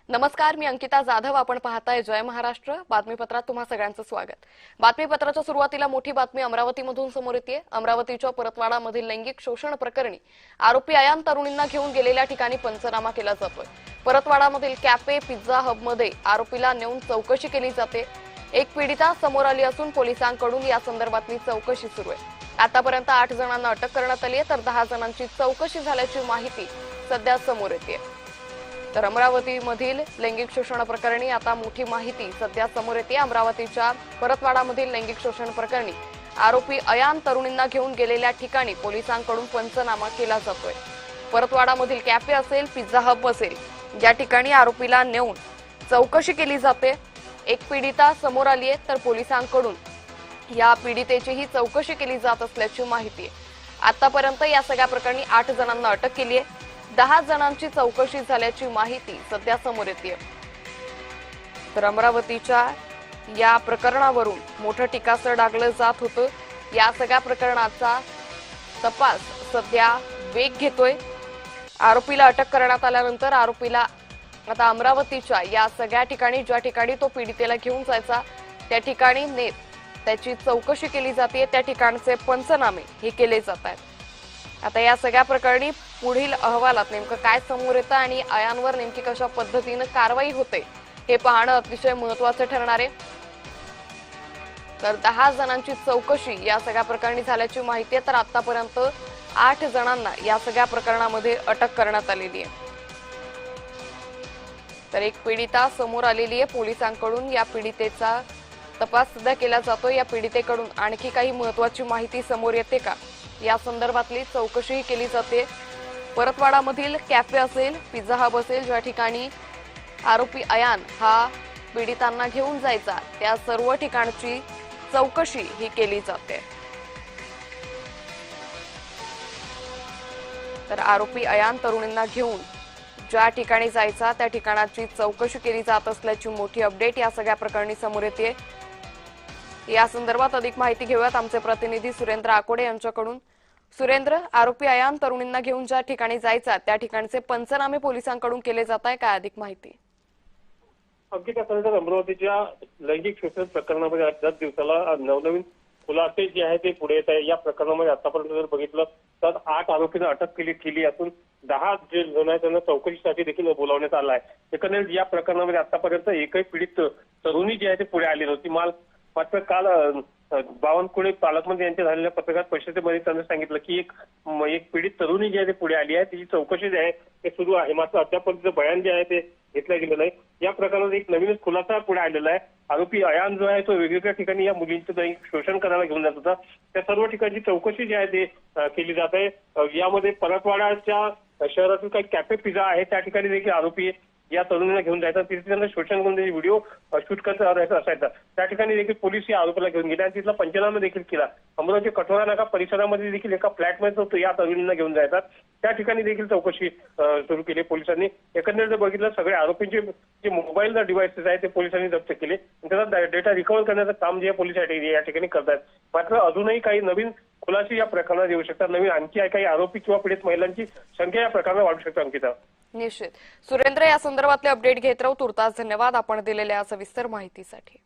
नमस्कार, मी अंकिता जाधव. आपण पाहताय जय महाराष्ट्र बातमीपत्रात तुम्हा सगळ्यांचं स्वागत. बातमीपत्राच्या सुरुवातीला मोठी बातमी अमरावतीमधून समोर येते. अमरावतीच्या परतवाडामधील लैंगिक शोषण प्रकरणी आरोपी अयान तरुणींना घेऊन गेलेल्या ठिकाणी पंचनामा केला जातोय. परतवाडामधील कॅफे पिझ्झा हबमध्ये आरोपीला नेऊन चौकशी केली जाते. एक पीडिता समोर आली असून पोलिसांकडून या संदर्भातली चौकशी सुरू आहे. आतापर्यंत 8 जणांना अटक करण्यात आली आहे, तर 10 जणांची चौकशी झाल्याची माहिती सध्या समोर येते. तर अमरावतीमधील लैंगिक शोषण प्रकरणी आता मोठी माहिती सध्या समोर येते. अमरावतीच्या परतवाडामधील लैंगिक शोषण प्रकरणी आरोपी अयान तरुणींना घेऊन गेलेल्या ठिकाणी पोलिसांकडून पंचनामा केला जातोय. परतवाडामधील कॅफे असेल, पिझ्झा हब असेल, या ठिकाणी आरोपीला नेऊन चौकशी केली जाते. एक पीडिता समोर आली आहे, तर पोलिसांकडून या पीडितेचीही चौकशी केली जात असल्याची माहिती आहे. आतापर्यंत या सगळ्या प्रकरणी 8 जणांना अटक केली आहे. 10 जणांची चौकशी झाल्याची माहिती सध्या समोर येते. तर अमरावतीच्या या प्रकरणावरून मोठं टीकास्त्र डागलं जात होतं. या सगळ्या प्रकरणाचा तपास सध्या वेग घेतोय. आरोपीला अटक करण्यात आल्यानंतर आरोपीला आता अमरावतीच्या या सगळ्या ठिकाणी ज्या ठिकाणी तो पीडितेला घेऊन जायचा त्या ठिकाणी नेत त्याची चौकशी केली जाते. त्या ठिकाणचे पंचनामे हे केले जात आहेत. आता या सगळ्या प्रकरणी पुढील अहवालात नेमकं काय समोर येतं आणि अयानवर नेमकी कशा पद्धतीने कारवाई होते हे पाहणं अतिशय महत्त्वाचं ठरणार आहे. तर 10 जणांची चौकशी या सगळ्या प्रकरणी झाल्याची माहिती आहे. तर आतापर्यंत 8 जणांना या सगळ्या प्रकरणामध्ये अटक करण्यात आलेली आहे. तर एक पीडिता समोर आलेली आहे. पोलिसांकडून या पीडितेचा तपास सध्या केला जातो. या पीडितेकडून आणखी काही महत्त्वाची माहिती समोर येते का या संदर्भातली चौकशीही केली जाते. परतवाडामधील कॅफे असेल, पिझ्झा हब असेल, ज्या ठिकाणी आरोपी अयान हा पीडितांना घेऊन जायचा त्या सर्व ठिकाणची चौकशी ही केली जाते. तर आरोपी अयान तरुणींना घेऊन ज्या ठिकाणी जायचा त्या ठिकाणाची चौकशी केली जात असल्याची मोठी अपडेट या सगळ्या प्रकरणी समोर येते. या संदर्भात अधिक माहिती घेऊयात आमचे प्रतिनिधी सुरेंद्र आकोडे यांच्याकडून. सुरेंद्र, आरोपी अयान तरुणींना घेऊन ज्या ठिकाणी जायचा त्या ठिकाणचे पंचनामे पोलिसांकडून केले जात आहे, काय अधिक माहिती? अंकिता, अमरावतीच्या लैंगिक शोषण प्रकरणामध्ये दर दिवसाला नवनवीन खुलासे जे आहे ते पुढे येत आहे. या प्रकरणामध्ये आतापर्यंत जर बघितलं तर 8 आरोपींना अटक केली असून 10 जे जण आहेत त्यांना चौकशीसाठी देखील बोलावण्यात आलं आहे. एकंदरीत या प्रकरणामध्ये आतापर्यंत एकही पीडित तरुणी जी आहे ती पुढे आली नव्हती. मात्र काल बावनकुळे पालकमंत्री यांच्या झालेल्या पत्रकार परिषदेमध्ये त्यांनी सांगितलं की एक पीडित तरुणी जी आहे ती पुढे आली आहे. तिची चौकशी जी आहे ते सुरू आहे. मात्र अद्याप तिचं बयान जे आहे ते घेतलं गेलं नाही. या प्रकरणात एक नवीनच खुलासा पुढे आलेला आहे. आरोपी अयान जो आहे तो वेगवेगळ्या ठिकाणी या मुलींचं शोषण करायला घेऊन जात होता. त्या सर्व ठिकाणची चौकशी जी आहे ते केली जात आहे. यामध्ये परतवाडाच्या शहरातील काही कॅफे पिझ्झा आहे त्या ठिकाणी देखील आरोपी या तरुणीला घेऊन जायचा. तिथे त्यांना शोषण करून त्याची व्हिडिओ शूट करत असायचा. त्या ठिकाणी देखील पोलीस या आरोपीला घेऊन गेले आणि तिथला पंचनामा देखील केला. अमरावती कठोरा नाका परिसरामध्ये देखील एका फ्लॅटमध्ये तो या तरुणींना घेऊन जायचा. त्या ठिकाणी देखील चौकशी सुरू केली पोलिसांनी. एकंदरीत जर बघितलं सगळे आरोपींचे जे मोबाईल डिव्हाइसेस आहेत ते पोलिसांनी जप्त केले. त्याचा डेटा रिकव्हर करण्याचं काम जे पोलीस या ठिकाणी करतात. मात्र अजूनही काही नवीन खुलासे या प्रकरणात येऊ शकतात. नवीन आणखी काही आरोपी किंवा पीडित महिलांची संख्या या प्रकरणात वाढू शकते. अंकिता, निश्चित. सुरेंद्र, या संदर्भातले अपडेट घेत राहू. तुर्तास धन्यवाद आपण दिलेल्या सविस्तर माहितीसाठी.